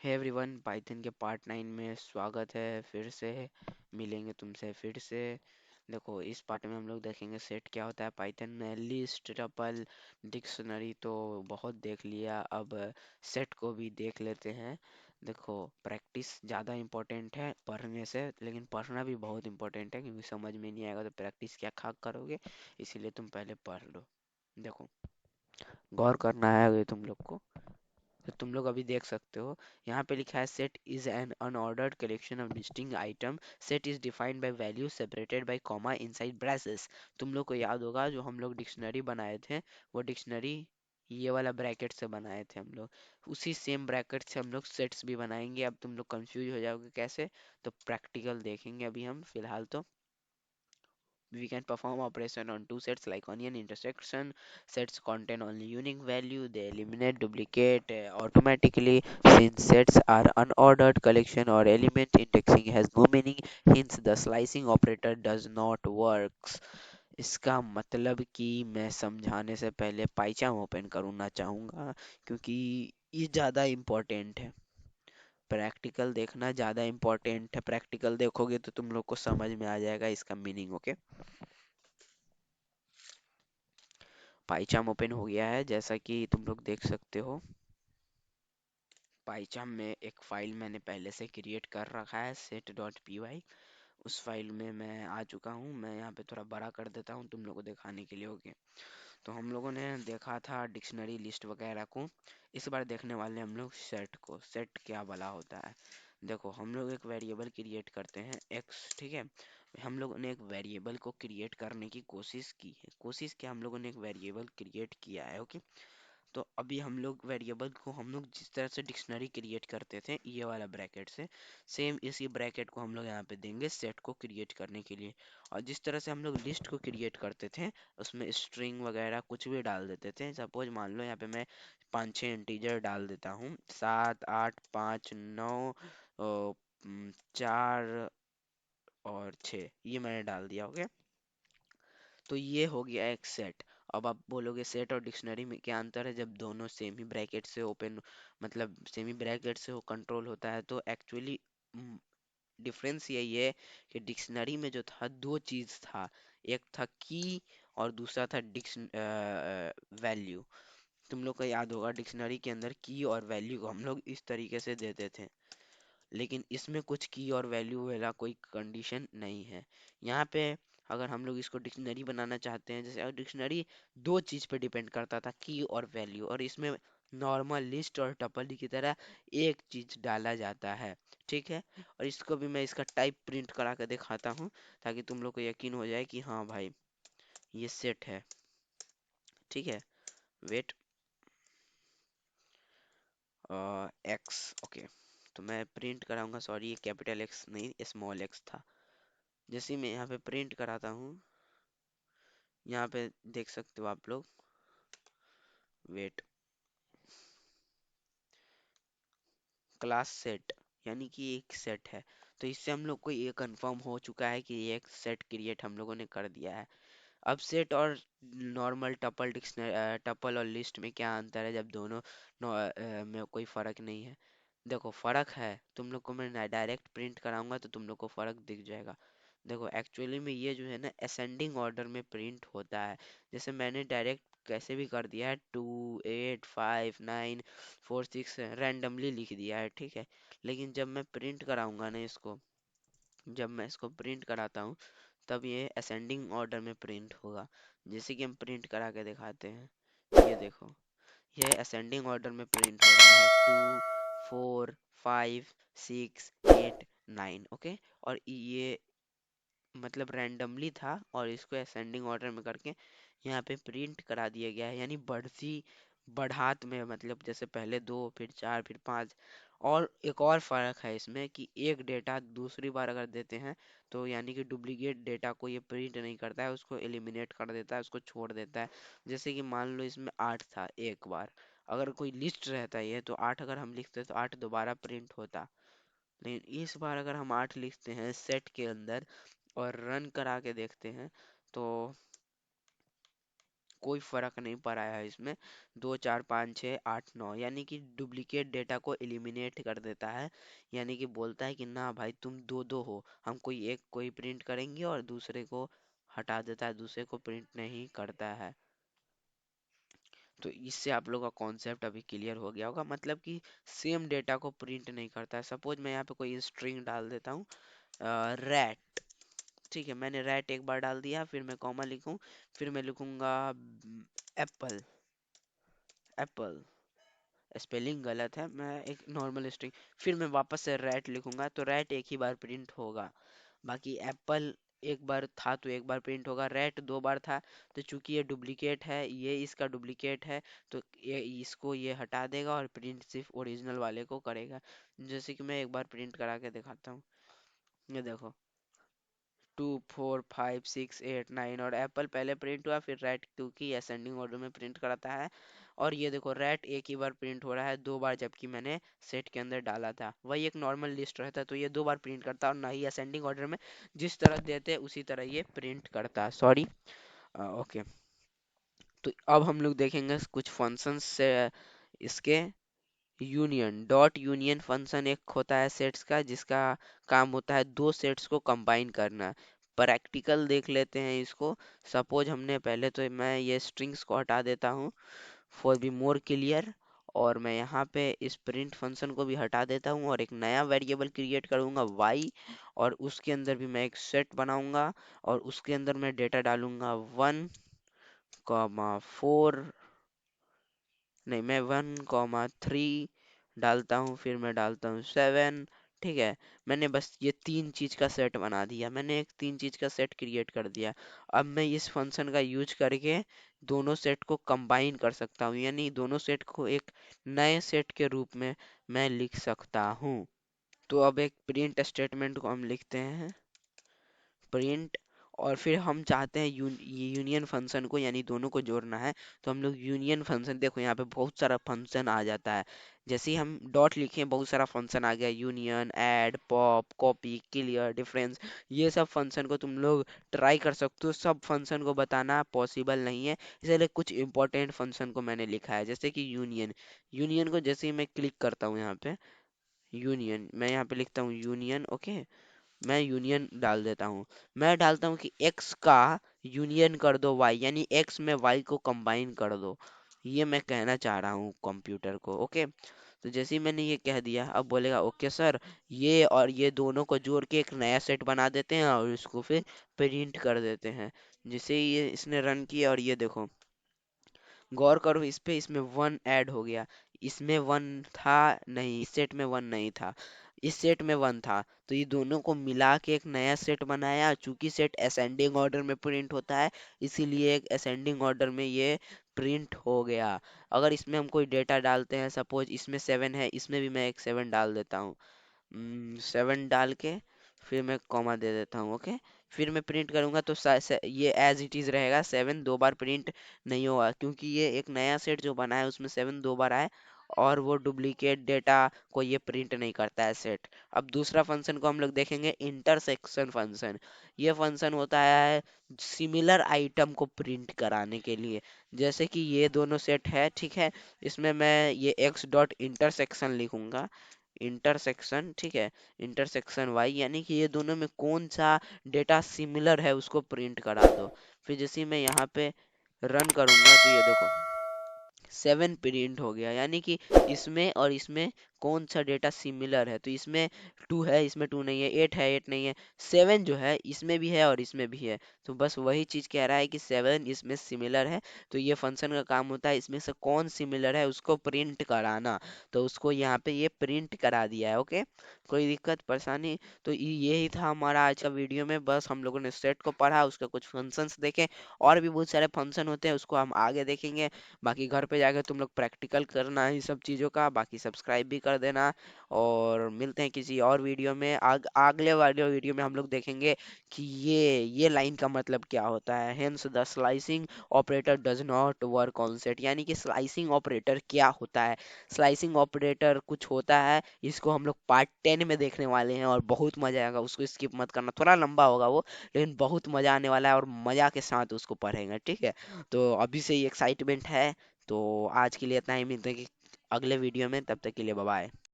Hey everyone, Python के part 9 में स्वागत है। फिर से मिलेंगे तुमसे फिर से। देखो, इस पार्ट में हम लोग देखेंगे सेट क्या होता है पाइथन में। लिस्ट, टपल, डिक्शनरी तो बहुत देख लिया, अब सेट को भी देख लेते हैं। देखो, प्रैक्टिस ज़्यादा इम्पोर्टेंट है पढ़ने से, लेकिन पढ़ना भी बहुत इम्पोर्टेंट है, क्योंकि समझ में नहीं आएगा तो प्रैक्टिस क्या खा करोगे। इसीलिए तुम पहले पढ़ लो। देखो, गौर करना है अगर तुम लोग को, तो तुम लोग अभी देख सकते हो। यहाँ पे लिखा है set is an unordered collection of distinct item. Set is defined by value separated by comma inside braces. तुम लोग को याद होगा जो हम लोग डिक्शनरी बनाए थे, वो डिक्शनरी ये वाला ब्रैकेट से बनाए थे हम लोग। उसी सेम ब्रैकेट से हम लोग सेट्स भी बनाएंगे। अब तुम लोग कंफ्यूज हो जाओगे कैसे, तो प्रैक्टिकल देखेंगे अभी हम फिलहाल तो। We can perform operation on two sets like onion intersection. Sets contain only unique value. They eliminate duplicate automatically. Since sets are unordered collection or element, indexing has no meaning. Hence the slicing operator does not works. इसका मतलब कि मैं समझाने से पहले पाइचाम open करना चाहूँगा, क्योंकि ये ज़्यादा इम्पोर्टेंट है। प्रैक्टिकल देखना ज़्यादा इम्पोर्टेंट है। प्रैक्टिकल देखोगे तो तुम लोग को समझ में आ जाएगा इसका मीनिंग। ओके, पाइचाम ओपन हो गया है जैसा कि तुम लोग देख सकते हो। पाइचाम में एक फाइल मैंने पहले से क्रिएट कर रखा है, set.py। उस फाइल में मैं आ चुका हूँ। मैं यहाँ पे थोड़ा बड़ा कर देता हूँ तुम लोगों को दिखाने के लिए। ओके, तो हम लोगों ने देखा था डिक्शनरी लिस्ट वगैरह को। इस बार देखने वाले हम लोग सेट को। सेट क्या भला होता है। देखो, हम लोग एक वेरिएबल क्रिएट करते हैं x, ठीक है। हम लोगों ने एक वेरिएबल को क्रिएट करने की कोशिश की है। कोशिश क्या, हम लोगों ने एक वेरिएबल क्रिएट किया है। ओके, तो अभी हम लोग वेरिएबल को हम लोग जिस तरह से डिक्शनरी क्रिएट करते थे ये वाला ब्रैकेट से, सेम इसी ब्रैकेट को हम लोग यहाँ पे देंगे सेट को क्रिएट करने के लिए। और जिस तरह से हम लोग लिस्ट को क्रिएट करते थे, उसमें स्ट्रिंग वगैरह कुछ भी डाल देते थे। सपोज मान लो यहाँ पे मैं 5-6 इंटीजर डाल देता हूँ, 7, 8, 5, 9, 4 और 6, ये मैंने डाल दिया। ओके, तो ये हो गया एक सेट। अब आप बोलोगे सेट और डिक्शनरी में क्या अंतर है, जब दोनों सेम ही ब्रैकेट से ओपन, मतलब सेम ही ब्रैकेट से हो कंट्रोल होता है, तो एक्चुअली डिफरेंस यही है कि डिक्शनरी में जो था दो चीज था। एक था की और दूसरा था डिक्शन वैल्यू। तुम लोग को याद होगा डिक्शनरी के अंदर की और वैल्यू को हम लोग इस तरीके से देते थे, लेकिन इसमें कुछ की और वैल्यू वाला कोई कंडीशन नहीं है। यहाँ पे अगर हम लोग इसको डिक्शनरी बनाना चाहते हैं, जैसे डिक्शनरी दो चीज पे डिपेंड करता था, की और वैल्यू, और इसमें नॉर्मल लिस्ट और टपल की तरह एक चीज डाला जाता है, ठीक है। और इसको भी मैं इसका टाइप प्रिंट करा के दिखाता हूँ, ताकि तुम लोग को यकीन हो जाए कि हाँ भाई ये सेट है, ठीक है। Wait, x, okay. तो मैं प्रिंट कराऊंगा, सॉरी ये कैपिटल एक्स नहीं स्मॉल एक्स था। जैसे ही मैं यहाँ पे प्रिंट कराता हूँ, यहाँ पे देख सकते हो आप लोग। वेट, क्लास सेट, यानी कि एक सेट है। तो इससे हम लोग को ये कंफर्म हो चुका है कि ये एक सेट क्रिएट हम लोगों ने कर दिया है। अब सेट और नॉर्मल टपल डिक्शनरी, टपल और लिस्ट में क्या अंतर है, जब दोनों में कोई फर्क नहीं है। देखो फर्क है, तुम लोग को मैं डायरेक्ट प्रिंट कराऊंगा तो तुम लोग को फर्क दिख जाएगा। देखो एक्चुअली में ये जो है ना असेंडिंग ऑर्डर में प्रिंट होता है। जैसे मैंने डायरेक्ट कैसे भी कर दिया है, 2, 8, 5, 9, 4, 6 रैंडमली लिख दिया है, ठीक है। लेकिन जब मैं प्रिंट कराऊंगा ना इसको, जब मैं इसको प्रिंट कराता हूँ, तब ये असेंडिंग ऑर्डर में प्रिंट होगा। जैसे कि हम प्रिंट करा के दिखाते हैं, ये देखो, ये असेंडिंग ऑर्डर में प्रिंट हो रहा है, 2, 4, 5, 6, 8, 9। ओके, और ये मतलब रैंडमली था, और इसको असेंडिंग ऑर्डर में करके यहाँ पे प्रिंट करा दिया गया है, यानी बढ़ती बढ़ात में, मतलब जैसे पहले 2, फिर 4, फिर 5। और एक और फर्क है इसमें कि एक डेटा दूसरी बार अगर देते हैं, तो यानी कि डुप्लीकेट डेटा को ये प्रिंट नहीं करता है, उसको एलिमिनेट कर देता है, उसको छोड़ देता है। जैसे कि मान लो इसमें 8 था, एक बार अगर कोई लिस्ट रहता है ये, तो 8 अगर हम लिखते तो 8 दोबारा प्रिंट होता। लेकिन इस बार अगर हम 8 लिखते हैं सेट के अंदर और रन करा के देखते हैं, तो कोई फर्क नहीं पड़ा है इसमें। 2 4 5 6 8 9 यानी कि डुप्लीकेट डेटा को एलिमिनेट कर देता है। यानी कि बोलता है कि ना भाई तुम दो दो हो, हम कोई प्रिंट करेंगे और दूसरे को हटा देता है, दूसरे को प्रिंट नहीं करता है। तो इससे आप लोगों का कॉन्सेप्ट अभी क्लियर हो गया होगा, मतलब कि सेम डेटा को प्रिंट नहीं करता है। सपोज मैं यहाँ पे कोई स्ट्रिंग डाल देता हूँ, रैट। ठीक है, मैंने रैट एक बार डाल दिया, फिर मैं कॉमा लिखूं, फिर मैं लिखूंगा एप्पल। एप्पल स्पेलिंग गलत है, मैं एक नॉर्मल स्ट्रिंग, फिर मैं वापस से रैट लिखूंगा, तो रैट एक ही बार प्रिंट होगा। बाकी एप्पल एक बार था तो एक बार प्रिंट होगा, रैट 2 बार था। तो चूंकि ये डुप्लीकेट है, ये इसका डुप्लीकेट है, तो ये इसको ये हटा देगा और प्रिंट सिर्फ ओरिजिनल वाले को करेगा। जैसे कि मैं एक बार प्रिंट करा के दिखाता हूँ। ये देखो, 2 4 5 6 8 9, और एप्पल पहले प्रिंट हुआ, फिर रैट क्योंकि असेंडिंग ऑर्डर में प्रिंट कराता है। और ये देखो रैट एक ही बार प्रिंट हो रहा है, 2 बार, जबकि मैंने सेट के अंदर डाला था। वही एक नॉर्मल लिस्ट रहता है, तो ये 2 बार प्रिंट करता है, और ना ही असेंडिंग ऑर्डर में, जिस तरह देते हैं उसी तरह ये प्रिंट करता है। सॉरी। ओके। तो अब हम लोग देखेंगे कुछ फंक्शंस से इसके। यूनियन, डॉट यूनियन फंक्शन एक होता है सेट्स का, जिसका काम होता है दो सेट्स को कंबाइन करना। प्रैक्टिकल देख लेते हैं इसको। सपोज हमने पहले, तो मैं ये स्ट्रिंग्स को हटा देता हूँ फॉर बी मोर क्लियर, और मैं यहाँ पे इस प्रिंट फंक्शन को भी हटा देता हूँ और एक नया वेरिएबल क्रिएट करूँगा y, और उसके अंदर भी मैं एक सेट बनाऊंगा, और उसके अंदर मैं डेटा डालूंगा 1 4, नहीं, मैं 1 3 डालता हूँ, फिर मैं डालता हूँ 7। ठीक है, मैंने बस ये 3 चीज का सेट बना दिया, मैंने एक 3 चीज का सेट क्रिएट कर दिया। अब मैं इस फंक्शन का यूज करके दोनों सेट को कंबाइन कर सकता हूँ, यानी दोनों सेट को एक नए सेट के रूप में मैं लिख सकता हूँ। तो अब एक प्रिंट स्टेटमेंट को हम लिखते हैं, प्रिंट, और फिर हम चाहते हैं यूनियन फंक्शन को, यानी दोनों को जोड़ना है। तो हम लोग यूनियन फंक्शन, देखो यहाँ पे बहुत सारा फंक्शन आ जाता है। जैसे ही हम डॉट लिखे, बहुत सारा फंक्शन आ गया, union, add, pop, copy, clear, difference. ये सब फंक्शन को तुम लोग ट्राई कर सकते हो, सब फंक्शन को बताना पॉसिबल नहीं है, इसलिए कुछ इंपॉर्टेंट फंक्शन को मैंने लिखा है। जैसे कि यूनियन, यूनियन को जैसे ही मैं क्लिक करता हूँ यहाँ पे, यूनियन, मैं यहाँ पे लिखता हूँ यूनियन। ओके, मैं यूनियन डाल देता हूँ। मैं डालता हूँ कि x का यूनियन कर दो y, यानी x में y को कंबाइन कर दो। ये मैं कहना चाह रहा हूँ कंप्यूटर को। ओके, तो जैसे ही मैंने ये कह दिया, अब बोलेगा ओके सर, ये और ये दोनों को जोड़ के एक नया सेट बना देते हैं और इसको फिर प्रिंट कर देते हैं। जिसे ये इसने रन किया, और ये देखो, गौर करो इस पे, इसमें 1 ऐड हो गया। इसमें 1 था नहीं, इस सेट में 1 नहीं था, इस सेट में 1 था। तो ये दोनों को मिला के एक नया सेट बनाया। चूंकि सेट असेंडिंग ऑर्डर में प्रिंट होता है, इसीलिए एक असेंडिंग ऑर्डर में ये प्रिंट हो गया। अगर इसमें हम कोई डेटा डालते हैं, सपोज इसमें 7 है, इसमें भी मैं एक 7 डाल देता हूँ। 7 डाल के फिर मैं कॉमा दे देता हूँ। ओके, फिर मैं प्रिंट करूंगा तो ये एज इट इज रहेगा, 7 2 बार प्रिंट नहीं होगा, क्योंकि ये एक नया सेट जो बना है उसमें 7 2 बार आए, और वो डुप्लीकेट डेटा को ये प्रिंट नहीं करता है सेट। अब दूसरा फंक्शन को हम लोग देखेंगे, इंटरसेक्शन फंक्शन। ये फंक्शन होता है सिमिलर आइटम को प्रिंट कराने के लिए। जैसे कि ये दोनों सेट है, ठीक है, इसमें मैं ये x डॉट इंटरसेक्शन लिखूंगा, इंटरसेक्शन, ठीक है, इंटरसेक्शन वाई, यानी कि ये दोनों में कौन सा डेटा सिमिलर है उसको प्रिंट करा दो। फिर जैसे ही मैं यहाँ पे रन करूंगा, तो ये देखो 7 प्रिंट हो गया, यानी कि इसमें और इसमें कौन सा डेटा सिमिलर है। तो इसमें 2 है, इसमें 2 नहीं है, 8 है, 8 नहीं है, 7 जो है इसमें भी है और इसमें भी है। तो बस वही चीज कह रहा है कि 7 इसमें सिमिलर है। तो ये फंक्शन का काम होता है इसमें से कौन सिमिलर है उसको प्रिंट कराना। तो उसको यहाँ पे ये प्रिंट करा दिया है। ओके, कोई दिक्कत परेशानी? तो यही था हमारा आज का वीडियो में, बस हम लोगों ने सेट को पढ़ा, उसका कुछ फंक्शंस देखे, और भी बहुत सारे फंक्शन होते हैं, उसको हम आगे देखेंगे। बाकी घर पे जाकर तुम लोग प्रैक्टिकल करना है इन सब चीज़ों का। बाकी सब्सक्राइब भी कर कर देना। और मिलते हैं किसी और वीडियो में। अगले वाले वीडियो में हम लोग देखेंगे कि ये लाइन का मतलब क्या होता है। Hence the slicing operator does not work on set, यानी कि स्लाइसिंग ऑपरेटर क्या होता है। स्लाइसिंग ऑपरेटर कुछ होता है, इसको हम लोग पार्ट 10 में देखने वाले हैं और बहुत मजा आएगा, उसको स्किप मत करना। थोड़ा लंबा होगा वो, लेकिन बहुत मजा आने वाला है और मजा के साथ उसको पढ़ेंगे, ठीक है। तो अभी से ही एक्साइटमेंट है। तो आज के लिए इतना ही, मिलते हैं कि अगले वीडियो में, तब तक के लिए बाय बाय।